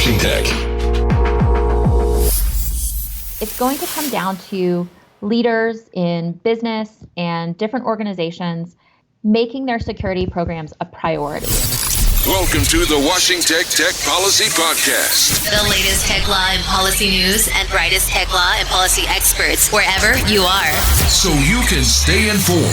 WashingTECH. It's going to come down to leaders in business and different organizations making their security programs a priority. Welcome to the WashingTECH Tech Policy Podcast. The latest tech law and policy news and brightest tech law and policy experts wherever you are. So you can stay informed,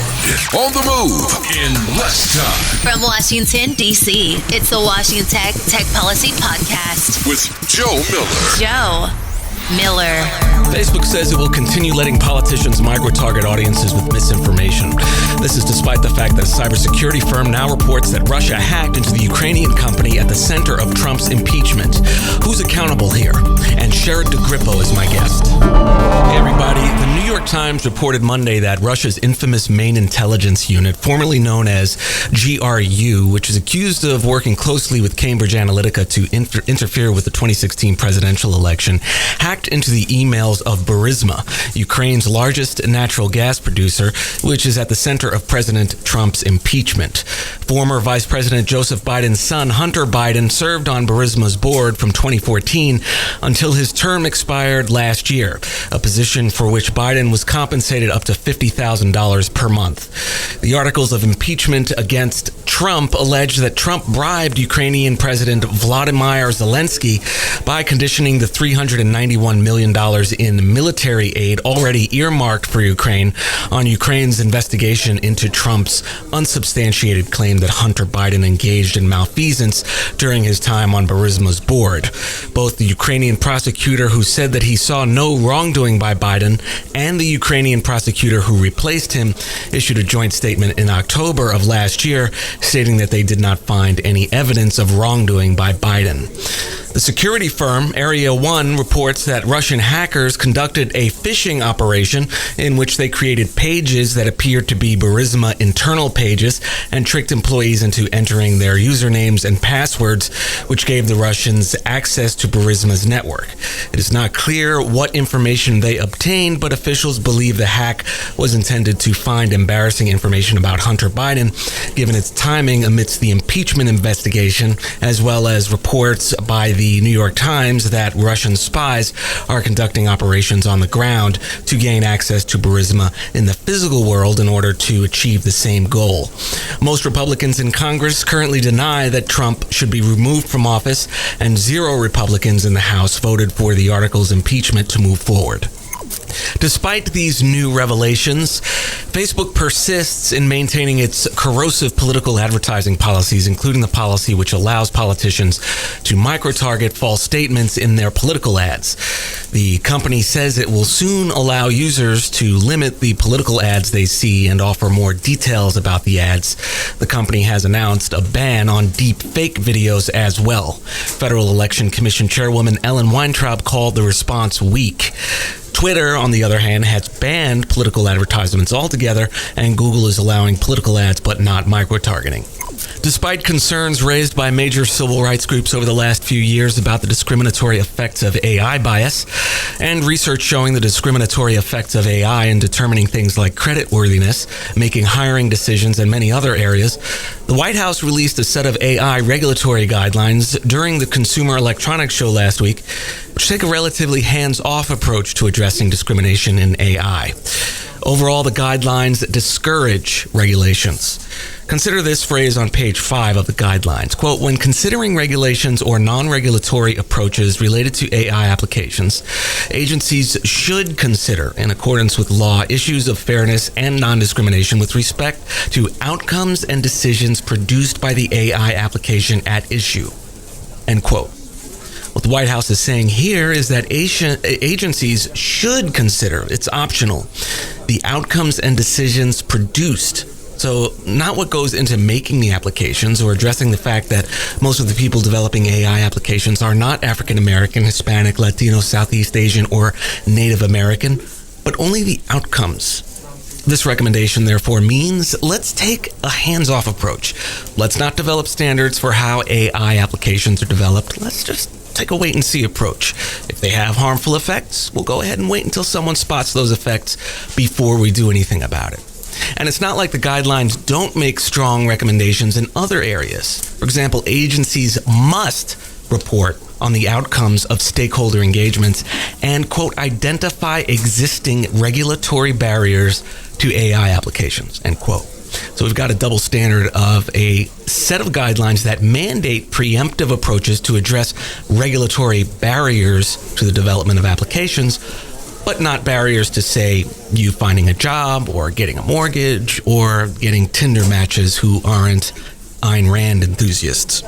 on the move, in less time. From Washington, D.C., it's the WashingTECH Tech Policy Podcast. With Joe Miller. Joe Miller. Facebook says it will continue letting politicians micro-target audiences with misinformation. This is despite the fact that a cybersecurity firm now reports that Russia hacked into the Ukrainian company at the center of Trump's impeachment. Who's accountable here? And Sherrod DeGrippo is my guest. Hey everybody, the New York Times reported Monday that Russia's infamous main intelligence unit, formerly known as GRU, which is accused of working closely with Cambridge Analytica to interfere with the 2016 presidential election, hacked into the emails of Burisma, Ukraine's largest natural gas producer, which is at the center of President Trump's impeachment. Former Vice President Joseph Biden's son, Hunter Biden, served on Burisma's board from 2014 until his term expired last year, a position for which Biden was compensated up to $50,000 per month. The articles of impeachment against Trump allege that Trump bribed Ukrainian President Volodymyr Zelensky by conditioning the $391 million in military aid already earmarked for Ukraine on Ukraine's investigation into Trump's unsubstantiated claim that Hunter Biden engaged in malfeasance during his time on Burisma's board. Both the Ukrainian prosecutor who said that he saw no wrongdoing by Biden and the Ukrainian prosecutor who replaced him issued a joint statement in October of last year stating that they did not find any evidence of wrongdoing by Biden. The security firm Area 1 reports that Russian hackers conducted a phishing operation in which they created pages that appeared to be Burisma internal pages and tricked employees into entering their usernames and passwords, which gave the Russians access to Burisma's network. It is not clear what information they obtained, but officials believe the hack was intended to find embarrassing information about Hunter Biden, given its timing amidst the impeachment investigation, as well as reports by the New York Times that Russian spies are conducting operations on the ground to gain access to Burisma in the physical world in order to achieve the same goal. Most Republicans in Congress currently deny that Trump should be removed from office, and 0 Republicans in the House voted for the article's impeachment to move forward. Despite these new revelations, Facebook persists in maintaining its corrosive political advertising policies, including the policy which allows politicians to micro-target false statements in their political ads. The company says it will soon allow users to limit the political ads they see and offer more details about the ads. The company has announced a ban on deep fake videos as well. Federal Election Commission Chairwoman Ellen Weintraub called the response weak. Twitter, on the other hand, has banned political advertisements altogether, and Google is allowing political ads but not micro-targeting. Despite concerns raised by major civil rights groups over the last few years about the discriminatory effects of AI bias, and research showing the discriminatory effects of AI in determining things like creditworthiness, making hiring decisions, and many other areas, the White House released a set of AI regulatory guidelines during the Consumer Electronics Show last week, which take a relatively hands-off approach to addressing discrimination in AI. Overall, the guidelines discourage regulations. Consider this phrase on page 5 of the guidelines. Quote, when considering regulations or non-regulatory approaches related to AI applications, agencies should consider, in accordance with law, issues of fairness and non-discrimination with respect to outcomes and decisions produced by the AI application at issue. End quote. What the White House is saying here is that agencies should consider, it's optional, the outcomes and decisions produced. So not what goes into making the applications or addressing the fact that most of the people developing AI applications are not African American, Hispanic, Latino, Southeast Asian, or Native American, but only the outcomes. This recommendation, therefore, means let's take a hands-off approach. Let's not develop standards for how AI applications are developed. Let's just take a wait-and-see approach. If they have harmful effects, we'll go ahead and wait until someone spots those effects before we do anything about it. And it's not like the guidelines don't make strong recommendations in other areas. For example, agencies must report on the outcomes of stakeholder engagements and, quote, identify existing regulatory barriers to AI applications, end quote. So we've got a double standard of a set of guidelines that mandate preemptive approaches to address regulatory barriers to the development of applications, but not barriers to, say, you finding a job or getting a mortgage or getting Tinder matches who aren't Ayn Rand enthusiasts.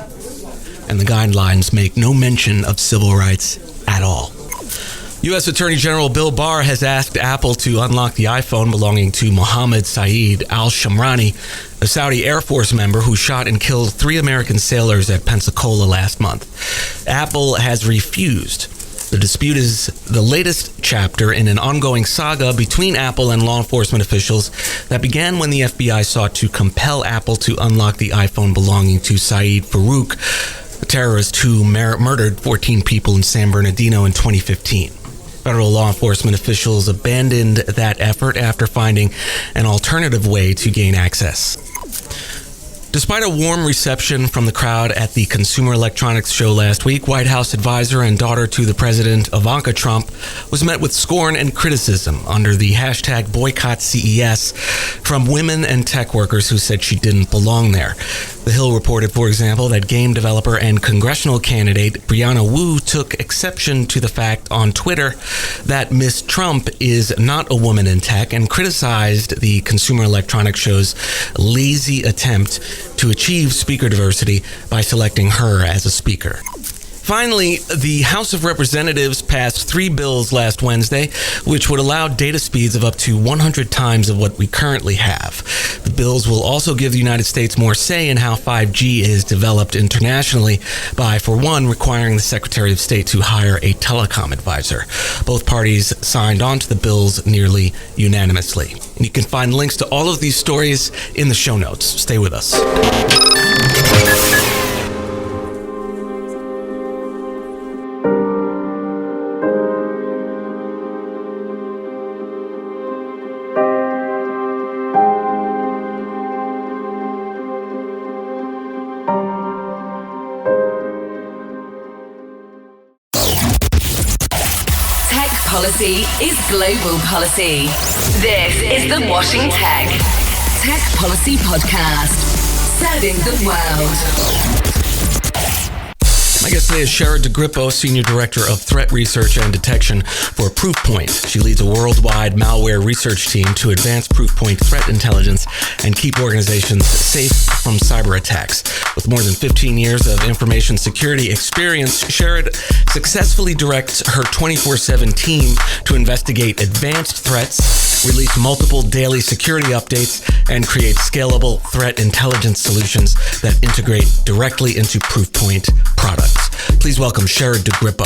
And the guidelines make no mention of civil rights at all. U.S. Attorney General Bill Barr has asked Apple to unlock the iPhone belonging to Mohammed Saeed al-Shamrani, a Saudi Air Force member who shot and killed 3 American sailors at Pensacola last month. Apple has refused. The dispute is the latest chapter in an ongoing saga between Apple and law enforcement officials that began when the FBI sought to compel Apple to unlock the iPhone belonging to Saeed Farouk, a terrorist who murdered 14 people in San Bernardino in 2015. Federal law enforcement officials abandoned that effort after finding an alternative way to gain access. Despite a warm reception from the crowd at the Consumer Electronics Show last week, White House advisor and daughter to the president, Ivanka Trump, was met with scorn and criticism under the hashtag #BoycottCES from women and tech workers who said she didn't belong there. The Hill reported, for example, that game developer and congressional candidate Brianna Wu took exception to the fact on Twitter that Miss Trump is not a woman in tech and criticized the Consumer Electronics Show's lazy attempt to achieve speaker diversity by selecting her as a speaker. Finally, the House of Representatives passed 3 bills last Wednesday, which would allow data speeds of up to 100 times of what we currently have. The bills will also give the United States more say in how 5G is developed internationally by, for one, requiring the Secretary of State to hire a telecom advisor. Both parties signed on to the bills nearly unanimously. And you can find links to all of these stories in the show notes. Stay with us. Policy is global policy. This is the WashingTECH Policy Podcast, serving the world. My guest today is Sherrod DeGrippo, Senior Director of Threat Research and Detection for Proofpoint. She leads a worldwide malware research team to advance Proofpoint threat intelligence and keep organizations safe from cyber attacks. With more than 15 years of information security experience, Sherrod successfully directs her 24/7 team to investigate advanced threats, release multiple daily security updates, and create scalable threat intelligence solutions that integrate directly into Proofpoint products. Please welcome Sherrod DeGrippo.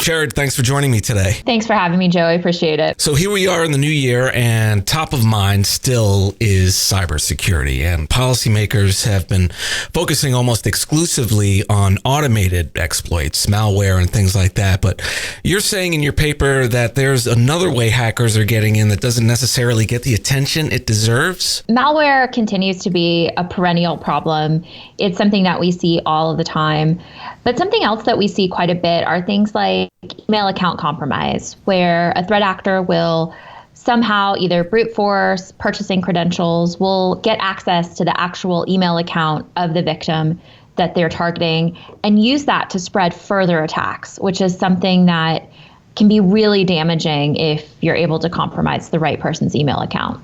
Sherrod, thanks for joining me today. Thanks for having me, Joe. I appreciate it. So here we are in the new year, and top of mind still is cybersecurity. And policymakers have been focusing almost exclusively on automated exploits, malware, and things like that. But you're saying in your paper that there's another way hackers are getting in that doesn't necessarily get the attention it deserves? Malware continues to be a perennial problem. It's something that we see all of the time. But something else that we see quite a bit are things like email account compromise, where a threat actor will somehow either brute force purchasing credentials, will get access to the actual email account of the victim that they're targeting and use that to spread further attacks, which is something that can be really damaging if you're able to compromise the right person's email account.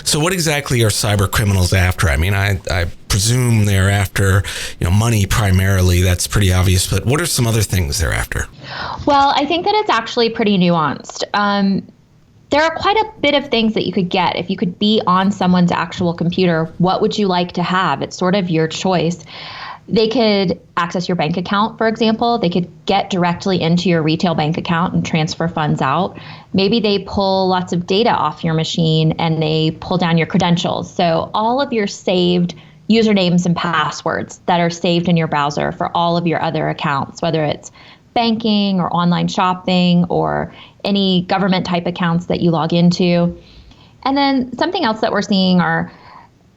So what exactly are cyber criminals after? I mean, I presume they're after, money primarily. That's pretty obvious. But what are some other things they're after? Well, I think that it's actually pretty nuanced. There are quite a bit of things that you could get if you could be on someone's actual computer. What would you like to have? It's sort of your choice. They could access your bank account, for example. They could get directly into your retail bank account and transfer funds out. Maybe they pull lots of data off your machine and they pull down your credentials. So all of your saved usernames and passwords that are saved in your browser for all of your other accounts, whether it's banking or online shopping or any government type accounts that you log into. And then something else that we're seeing are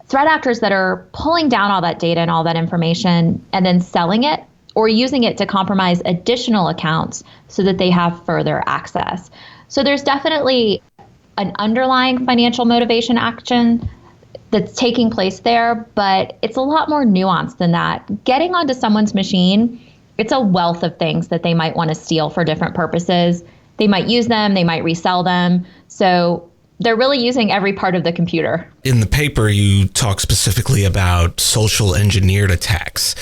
threat actors that are pulling down all that data and all that information and then selling it or using it to compromise additional accounts so that they have further access. So there's definitely an underlying financial motivation action that's taking place there, but it's a lot more nuanced than that. Getting onto someone's machine, it's a wealth of things that they might want to steal for different purposes. They might use them, they might resell them. So they're really using every part of the computer. In the paper, you talk specifically about social engineered attacks.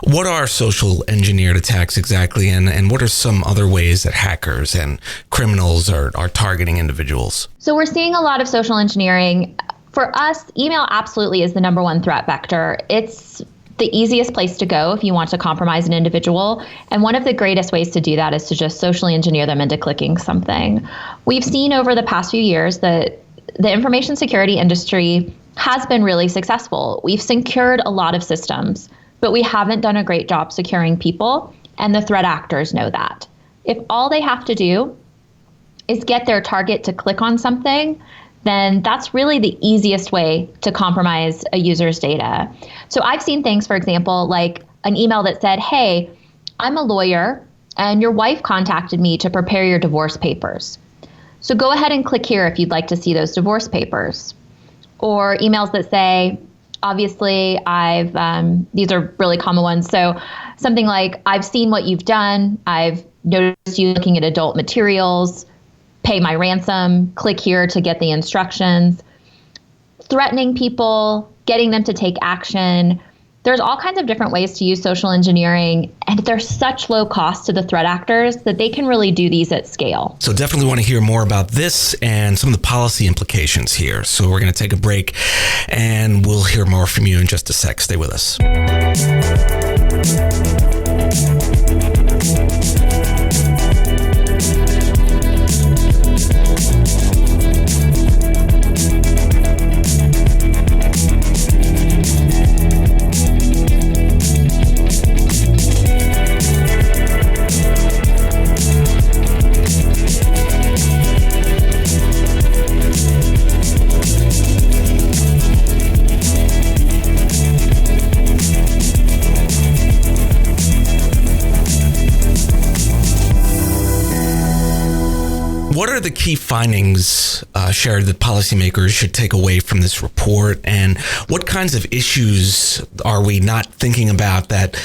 What are social engineered attacks exactly, and what are some other ways that hackers and criminals are targeting individuals? So we're seeing a lot of social engineering. For us, email absolutely is the number one threat vector. It's the easiest place to go if you want to compromise an individual. And one of the greatest ways to do that is to just socially engineer them into clicking something. We've seen over the past few years that the information security industry has been really successful. We've secured a lot of systems, but we haven't done a great job securing people, and the threat actors know that. If all they have to do is get their target to click on something, then that's really the easiest way to compromise a user's data. So I've seen things, for example, like an email that said, hey, I'm a lawyer and your wife contacted me to prepare your divorce papers. So go ahead and click here if you'd like to see those divorce papers. Or emails that say, obviously, these are really common ones. So something like, I've seen what you've done. I've noticed you looking at adult materials. Pay my ransom, click here to get the instructions, threatening people, getting them to take action. There's all kinds of different ways to use social engineering, and there's such low cost to the threat actors that they can really do these at scale. So definitely want to hear more about this and some of the policy implications here. So we're going to take a break, and we'll hear more from you in just a sec. Stay with us. What are the key findings, Sherrod, that policymakers should take away from this report? And what kinds of issues are we not thinking about that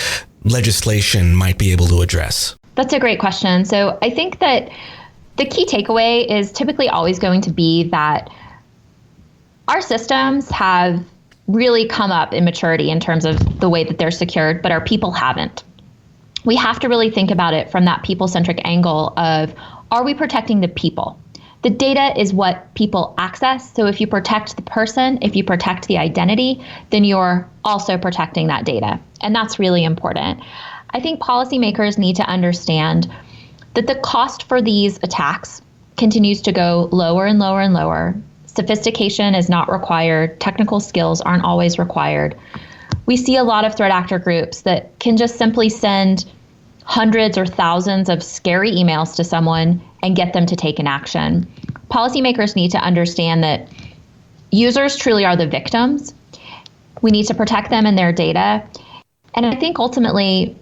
legislation might be able to address? That's a great question. So I think that the key takeaway is typically always going to be that our systems have really come up in maturity in terms of the way that they're secured, but our people haven't. We have to really think about it from that people-centric angle of, are we protecting the people? The data is what people access. So if you protect the person, if you protect the identity, then you're also protecting that data. And that's really important. I think policymakers need to understand that the cost for these attacks continues to go lower and lower and lower. Sophistication is not required. Technical skills aren't always required. We see a lot of threat actor groups that can just simply send hundreds or thousands of scary emails to someone and get them to take an action. Policymakers need to understand that users truly are the victims. We need to protect them and their data. And I think ultimately,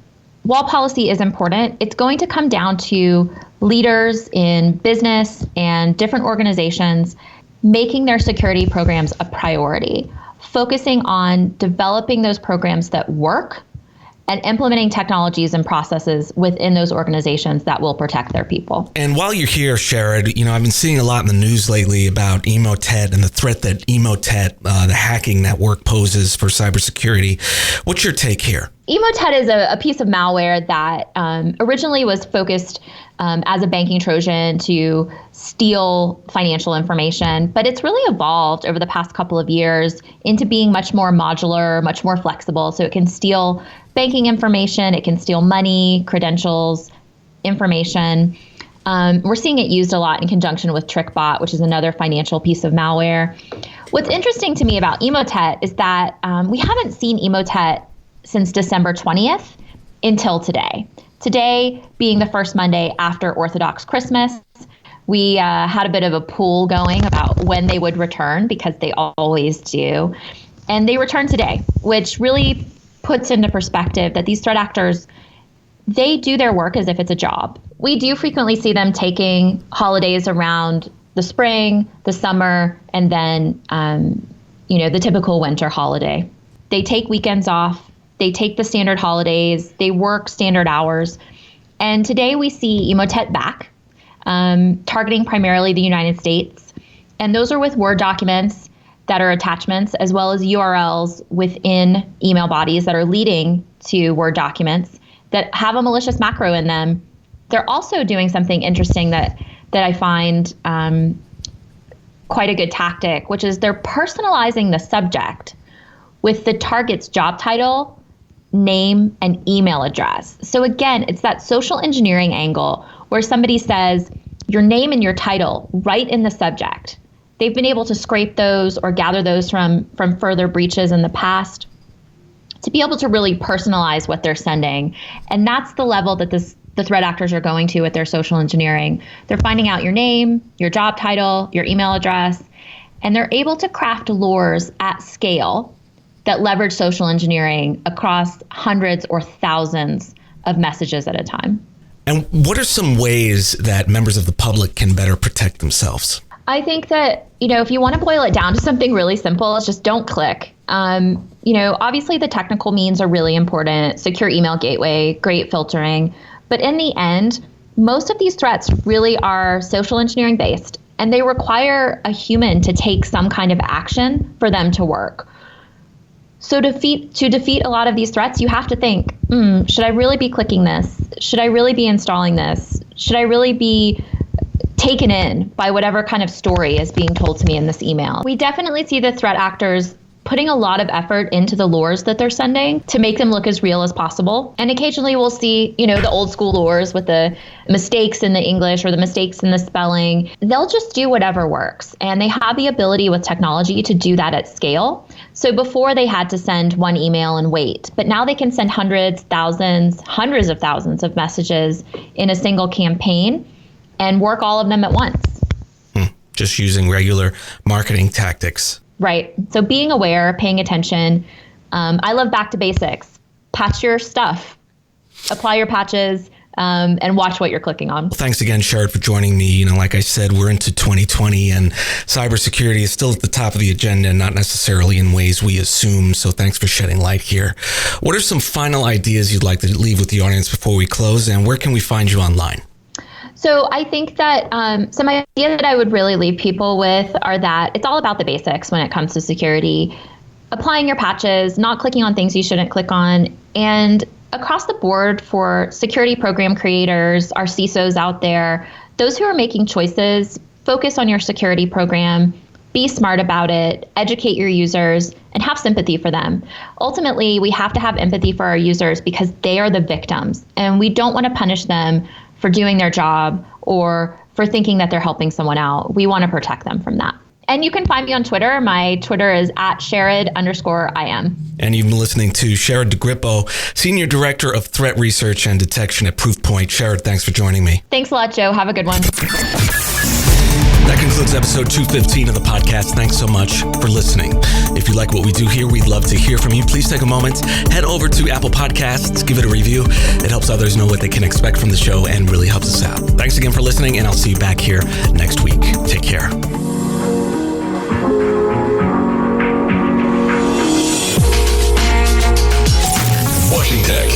while policy is important, it's going to come down to leaders in business and different organizations making their security programs a priority, focusing on developing those programs that work and implementing technologies and processes within those organizations that will protect their people. And while you're here, Sherrod, I've been seeing a lot in the news lately about Emotet and the threat that Emotet, the hacking network, poses for cybersecurity. What's your take here? Emotet is a piece of malware that originally was focused as a banking Trojan to steal financial information, but it's really evolved over the past couple of years into being much more modular, much more flexible. So it can steal banking information, it can steal money, credentials, information. We're seeing it used a lot in conjunction with TrickBot, which is another financial piece of malware. What's interesting to me about Emotet is that we haven't seen Emotet since December 20th until today. Today being the first Monday after Orthodox Christmas, we had a bit of a pool going about when they would return, because they always do. And they returned today, which really puts into perspective that these threat actors, they do their work as if it's a job. We do frequently see them taking holidays around the spring, the summer, and then, the typical winter holiday. They take weekends off. They take the standard holidays. They work standard hours. And today we see Emotet back, targeting primarily the United States. And those are with Word documents that are attachments, as well as URLs within email bodies that are leading to Word documents that have a malicious macro in them. They're also doing something interesting that I find quite a good tactic, which is they're personalizing the subject with the target's job title, name, and email address. So again, it's that social engineering angle where somebody says your name and your title right in the subject. They've been able to scrape those or gather those from further breaches in the past to be able to really personalize what they're sending. And that's the level that the threat actors are going to with their social engineering. They're finding out your name, your job title, your email address, and they're able to craft lures at scale that leverage social engineering across hundreds or thousands of messages at a time. And what are some ways that members of the public can better protect themselves? I think that, if you want to boil it down to something really simple, it's just don't click. Obviously the technical means are really important. Secure email gateway, great filtering. But in the end, most of these threats really are social engineering based, and they require a human to take some kind of action for them to work. So to defeat a lot of these threats, you have to think, should I really be clicking this? Should I really be installing this? Should I really be taken in by whatever kind of story is being told to me in this email? We definitely see the threat actors putting a lot of effort into the lures that they're sending to make them look as real as possible. And occasionally we'll see, the old school lures with the mistakes in the English or the mistakes in the spelling. They'll just do whatever works. And they have the ability with technology to do that at scale. So before they had to send one email and wait, but now they can send hundreds, thousands, hundreds of thousands of messages in a single campaign and work all of them at once. Just using regular marketing tactics. Right. So being aware, paying attention. I love back to basics. Patch your stuff, apply your patches, and watch what you're clicking on. Well, thanks again, Sherrod, for joining me. Like I said, we're into 2020 and cybersecurity is still at the top of the agenda, not necessarily in ways we assume. So thanks for shedding light here. What are some final ideas you'd like to leave with the audience before we close, and where can we find you online? So I think that some ideas that I would really leave people with are that it's all about the basics when it comes to security. Applying your patches, not clicking on things you shouldn't click on, and across the board for security program creators, our CISOs out there, those who are making choices, focus on your security program, be smart about it, educate your users, and have sympathy for them. Ultimately, we have to have empathy for our users because they are the victims, and we don't want to punish them for doing their job or for thinking that they're helping someone out. We want to protect them from that. And you can find me on Twitter. My Twitter is @Sherrod_IM. And you've been listening to Sherrod DeGrippo, Senior Director of Threat Research and Detection at Proofpoint. Sherrod, thanks for joining me. Thanks a lot, Joe. Have a good one. That concludes episode 215 of the podcast. Thanks so much for listening. If you like what we do here, we'd love to hear from you. Please take a moment, head over to Apple Podcasts, give it a review. It helps others know what they can expect from the show and really helps us out. Thanks again for listening, and I'll see you back here next week. Take care. WashingTECH